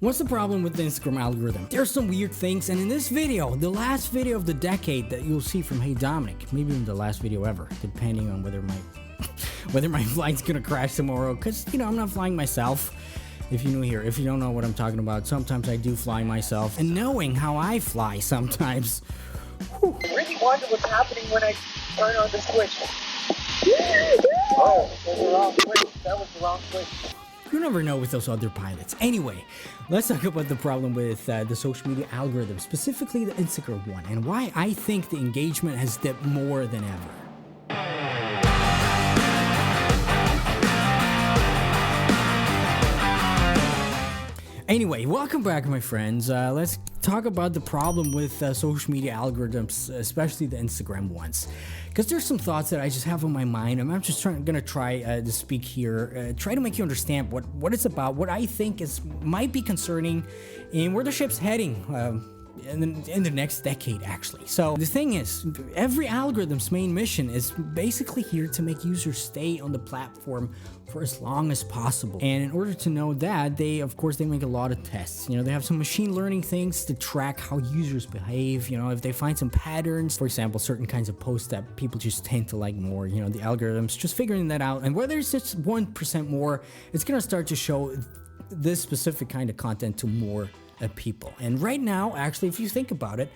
What's the problem with the Instagram algorithm? There's some weird things, and in this video, the last video of the decade that you'll see from heyDominik, maybe even the last video ever, depending on whether my flight's gonna crash tomorrow, because, you know, I'm not flying myself. If you're new here, if you don't know what I'm talking about, sometimes I do fly myself, and knowing how I fly sometimes, whew. I really wonder what's happening when I turn on the switch. Oh, that was the wrong switch. That was the wrong switch. You never know with those other pilots. Anyway, let's talk about the problem with the social media algorithm, specifically the Instagram one, and why I think the engagement has dipped more than ever. Anyway, welcome back, my friends. Let's talk about the problem with social media algorithms, especially the Instagram ones. Because there's some thoughts that I just have on my mind, and I'm just gonna try to speak here, try to make you understand what it's about, what I think might be concerning, and where the ship's heading. In the next decade, actually. So the thing is, every algorithm's main mission is basically here to make users stay on the platform for as long as possible. And in order to know that, of course they make a lot of tests. You know, they have some machine learning things to track how users behave. You know, if they find some patterns, for example, certain kinds of posts that people just tend to like more, you know, the algorithm's just figuring that out. And whether it's just 1% more, it's gonna start to show this specific kind of content to more people. And right now, actually, if you think about it,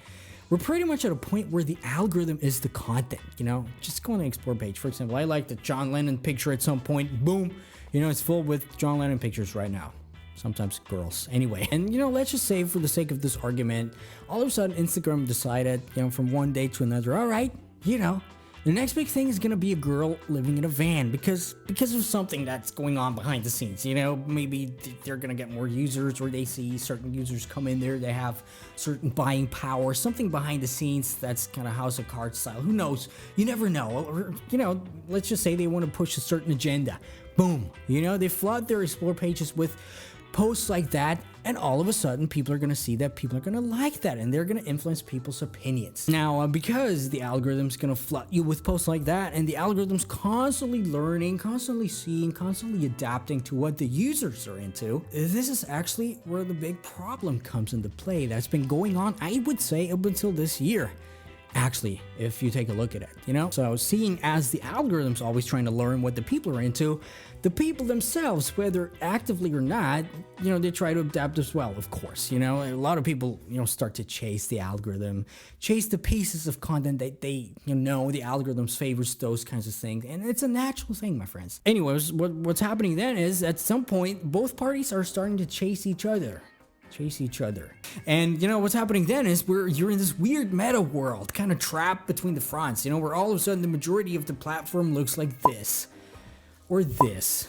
we're pretty much at a point where the algorithm is the content. You know, just go on the explore page. For example, I like the John Lennon picture at some point. Boom, you know, it's full with John Lennon pictures right now. Sometimes girls. Anyway, and you know, let's just say for the sake of this argument, all of a sudden Instagram decided, you know, from one day to another, all right, you know, the next big thing is gonna be a girl living in a van because of something that's going on behind the scenes. You know, maybe they're gonna get more users, or they see certain users come in there, they have certain buying power, something behind the scenes that's kind of House of Cards style. Who knows? You never know. Or, you know, let's just say they want to push a certain agenda. Boom. You know, they flood their explore pages with posts like that, and all of a sudden people are going to see that, people are going to like that, and they're going to influence people's opinions. Now, because the algorithm's going to flood you with posts like that, and the algorithm's constantly learning, constantly seeing, constantly adapting to what the users are into, this is actually where the big problem comes into play that's been going on, I would say, up until this year. Actually, if you take a look at it, you know? So seeing as the algorithm's always trying to learn what the people are into, the people themselves, whether actively or not, you know, they try to adapt as well, of course. You know, a lot of people, you know, start to chase the algorithm, chase the pieces of content that they, you know, the algorithms favors those kinds of things. And it's a natural thing, my friends. Anyways, what's happening then is at some point, both parties are starting to chase each other. And you know what's happening then is you're in this weird meta world, kind of trapped between the fronts, you know, where all of a sudden the majority of the platform looks like this or this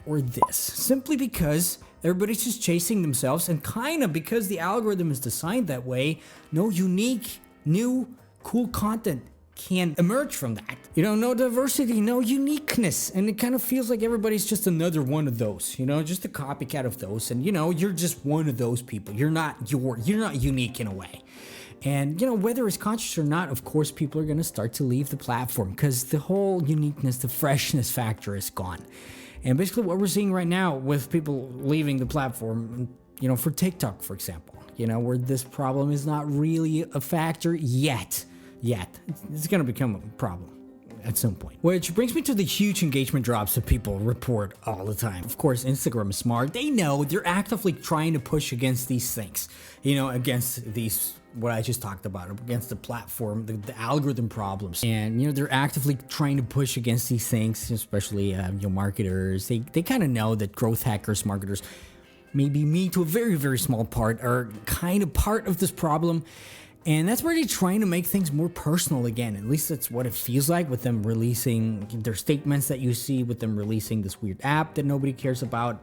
or this, simply because everybody's just chasing themselves, and kind of because the algorithm is designed that way, no unique, new, cool content can emerge from that. You know, no diversity, no uniqueness, and it kind of feels like everybody's just another one of those, you know, just a copycat of those, and you know, you're just one of those people. You're not unique in a way. And you know, whether it's conscious or not, of course, people are going to start to leave the platform because the whole uniqueness, the freshness factor is gone. And basically what we're seeing right now with people leaving the platform, you know, for TikTok, for example, you know, where this problem is not really a factor yet. It's going to become a problem at some point. Which brings me to the huge engagement drops that people report all the time. Of course, Instagram is smart. They know they're actively trying to push against these things, you know, against these, what I just talked about, against the platform, the algorithm problems. And, you know, they're actively trying to push against these things, especially, you know, marketers. They kind of know that growth hackers, marketers, maybe me to a very, very small part, are kind of part of this problem. And that's where they're trying to make things more personal again. At least that's what it feels like with them releasing their statements that you see, with them releasing this weird app that nobody cares about.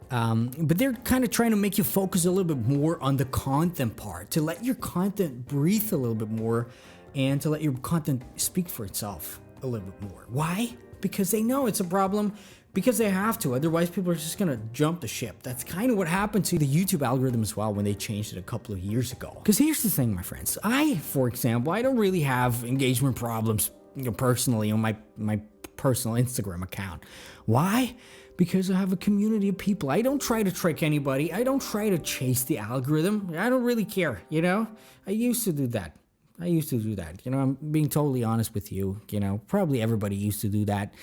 But they're kind of trying to make you focus a little bit more on the content part, to let your content breathe a little bit more, and to let your content speak for itself a little bit more. Why? Because they know it's a problem, because they have to. Otherwise, people are just going to jump the ship. That's kind of what happened to the YouTube algorithm as well when they changed it a couple of years ago. Because here's the thing, my friends. For example, I don't really have engagement problems, you know, personally on my personal Instagram account. Why? because I have a community of people. I don't try to trick anybody. I don't try to chase the algorithm. I don't really care, you know? I used to do that. You know, I'm being totally honest with you. You know, probably everybody used to do that.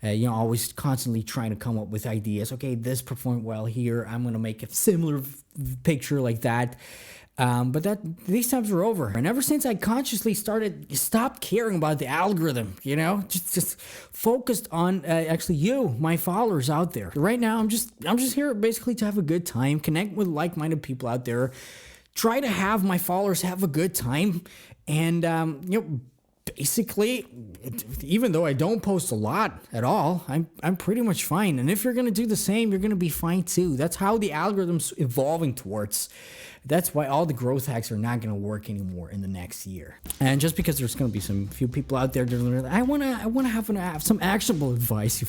You know, always constantly trying to come up with ideas. Okay, this performed well here. I'm going to make a similar picture like that. But these times are over. And ever since I consciously stopped caring about the algorithm, you know, just focused on actually you, my followers out there. Right now, I'm just here basically to have a good time, connect with like-minded people out there, try to have my followers have a good time, and you know, basically, even though I don't post a lot at all, I'm pretty much fine. And if you're gonna do the same, you're gonna be fine too. That's how the algorithm's evolving towards. That's why all the growth hacks are not gonna work anymore in the next year. And just because there's gonna be some few people out there that I wanna have some actionable advice.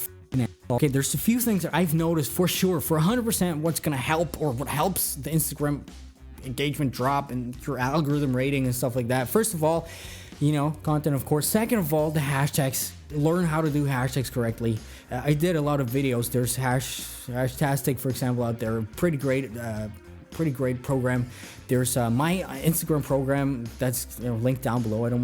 Okay, there's a few things that I've noticed for sure, for 100%, what's gonna help or what helps the Instagram engagement drop and your algorithm rating and stuff like that. First of all, you know, content, of course. Second of all, the hashtags. Learn how to do hashtags correctly. I did a lot of videos. There's Hashtastic, for example, out there. Pretty great program. There's my Instagram program that's, you know, linked down below. I don't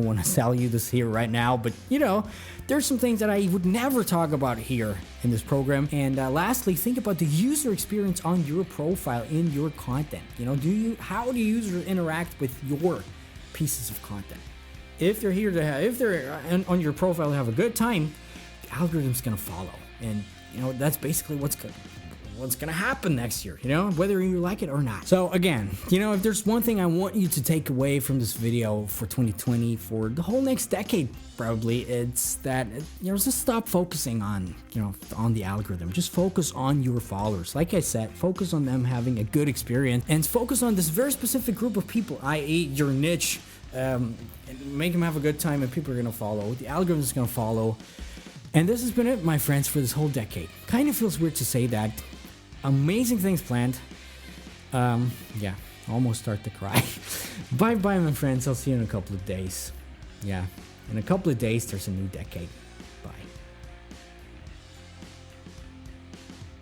want to sell you this here right now, but you know, there's some things that I would never talk about here in this program. And lastly, think about the user experience on your profile in your content. You know, how do users interact with your pieces of content? If they're here to if they're on your profile to have a good time, the algorithm's gonna follow, and you know, that's basically what's gonna happen next year, you know, whether you like it or not. So again, you know, if there's one thing I want you to take away from this video for 2020, for the whole next decade probably, it's that, you know, just stop focusing on, you know, on the algorithm. Just focus on your followers. Like I said, focus on them having a good experience, and focus on this very specific group of people, i.e. your niche. Make them have a good time, and people are gonna follow. The algorithm is gonna follow. And this has been it, my friends, for this whole decade. Kind of feels weird to say that. Amazing things planned. Yeah, almost start to cry. Bye bye, my friends. I'll see you in a couple of days. Yeah, in a couple of days, there's a new decade.